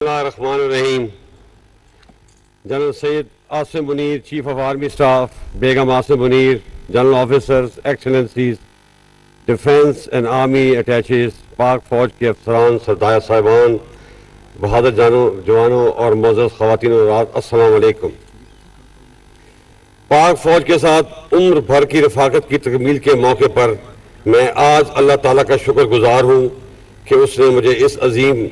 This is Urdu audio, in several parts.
الرحمن الرحیم. General Syed Asim Munir, chief of army staff, بیگم Asim Munir, general officers, excellencies, defence and army attaches, Pak فوج کے افسران, سردار صاحبان, بہادر جوانوں اور معزز خواتین و حضرات, السلام علیکم. پاک فوج کے ساتھ عمر بھر کی رفاقت کی تکمیل کے موقع پر میں آج اللہ تعالیٰ کا شکر گزار ہوں کہ اس نے مجھے اس عظیم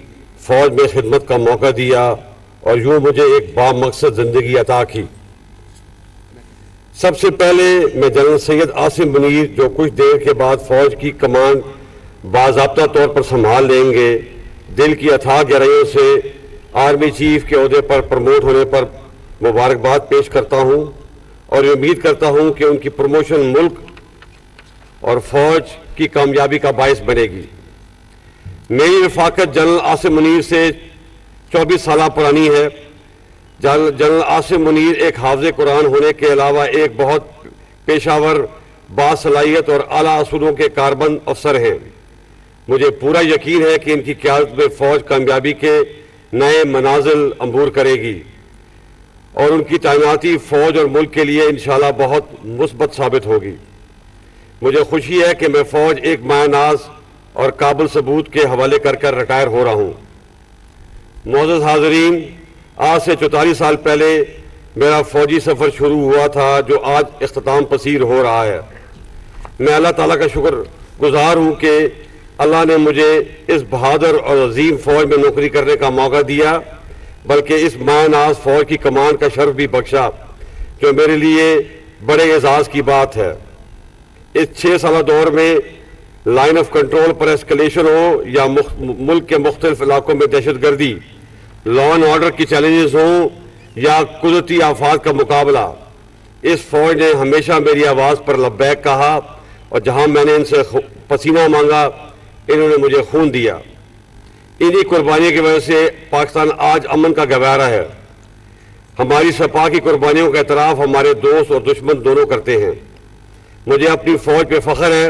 فوج میں خدمت کا موقع دیا اور یوں مجھے ایک بامقصد زندگی عطا کی. سب سے پہلے میں جنرل سید عاصم منیر, جو کچھ دیر کے بعد فوج کی کمان باضابطہ طور پر سنبھال لیں گے, دل کی اتھاہ گہرائیوں سے آرمی چیف کے عہدے پر پروموٹ ہونے پر مبارکباد پیش کرتا ہوں اور امید کرتا ہوں کہ ان کی پروموشن ملک اور فوج کی کامیابی کا باعث بنے گی. میری رفاقت جنرل عاصم منیر سے 24 سالہ پرانی ہے. جنرل عاصم منیر ایک حافظ قرآن ہونے کے علاوہ ایک بہت پیشہ ور, باصلاحیت اور اعلیٰ اصولوں کے کاربند افسر ہیں. مجھے پورا یقین ہے کہ ان کی قیادت میں فوج کامیابی کے نئے منازل عبور کرے گی اور ان کی تعیناتی فوج اور ملک کے لیے انشاءاللہ بہت مثبت ثابت ہوگی. مجھے خوشی ہے کہ میں فوج ایک مایہ ناز اور قابل ثبوت کے حوالے کر ریٹائر ہو رہا ہوں. معزز حاضرین, آج سے 44 سال پہلے میرا فوجی سفر شروع ہوا تھا جو آج اختتام پذیر ہو رہا ہے. میں اللہ تعالیٰ کا شکر گزار ہوں کہ اللہ نے مجھے اس بہادر اور عظیم فوج میں نوکری کرنے کا موقع دیا, بلکہ اس مایہ ناز فوج کی کمان کا شرف بھی بخشا, جو میرے لیے بڑے اعزاز کی بات ہے. اس 6 سالہ دور میں لائن آف کنٹرول پر ایسکلیشن ہو یا ملک کے مختلف علاقوں میں دہشت گردی, لا اینڈ آرڈر کی چیلنجز ہوں یا قدرتی آفات کا مقابلہ, اس فوج نے ہمیشہ میری آواز پر لبیک کہا اور جہاں میں نے ان سے پسینہ مانگا انہوں نے مجھے خون دیا. انہی قربانیوں کی وجہ سے پاکستان آج امن کا گہوارہ ہے. ہماری سپاہ کی قربانیوں کا اعتراف ہمارے دوست اور دشمن دونوں کرتے ہیں. مجھے اپنی فوج پہ فخر ہے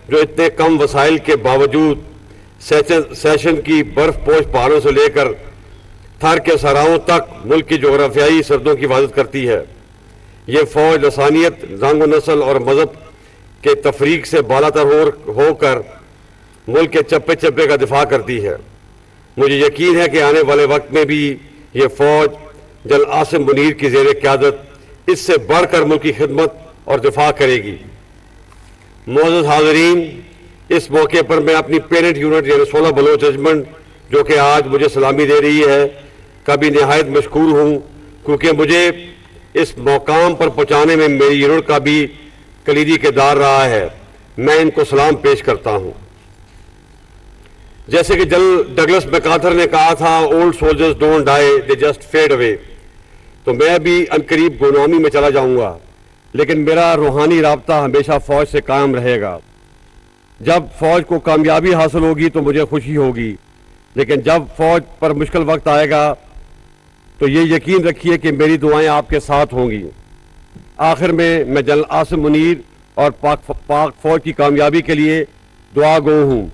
جو اتنے کم وسائل کے باوجود سیشن کی برف پوش پہاڑوں سے لے کر تھر کے صحراؤں تک ملک کی جغرافیائی سرحدوں کی حفاظت کرتی ہے. یہ فوج لسانیت, رنگ و نسل اور مذہب کے تفریق سے بالاتر ہو کر ملک کے چپے چپے کا دفاع کرتی ہے. مجھے یقین ہے کہ آنے والے وقت میں بھی یہ فوج جنرل عاصم منیر کی زیر قیادت اس سے بڑھ کر ملک کی خدمت اور دفاع کرے گی. معزز حاضرین, اس موقع پر میں اپنی پیرنٹ یونٹ یعنی 16 بلوچ ریجمنٹ جو کہ آج مجھے سلامی دے رہی ہے کا بھی نہایت مشکور ہوں, کیونکہ مجھے اس مقام پر پہنچانے میں میری یونٹ کا بھی کلیدی کردار رہا ہے. میں ان کو سلام پیش کرتا ہوں. جیسے کہ جنرل ڈگلس میکارتھر نے کہا تھا, old soldiers don't die, they just fade away. تو میں بھی عنقریب غلامی میں چلا جاؤں گا, لیکن میرا روحانی رابطہ ہمیشہ فوج سے قائم رہے گا. جب فوج کو کامیابی حاصل ہوگی تو مجھے خوشی ہوگی, لیکن جب فوج پر مشکل وقت آئے گا تو یہ یقین رکھیے کہ میری دعائیں آپ کے ساتھ ہوں گی. آخر میں جنرل عاصم منیر اور پاک فوج کی کامیابی کے لیے دعا گو ہوں.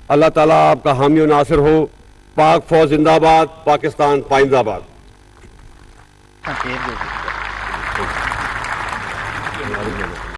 اللہ تعالیٰ آپ کا حامی و ناصر ہو. پاک فوج زندہ باد, پاکستان پائندہ باد.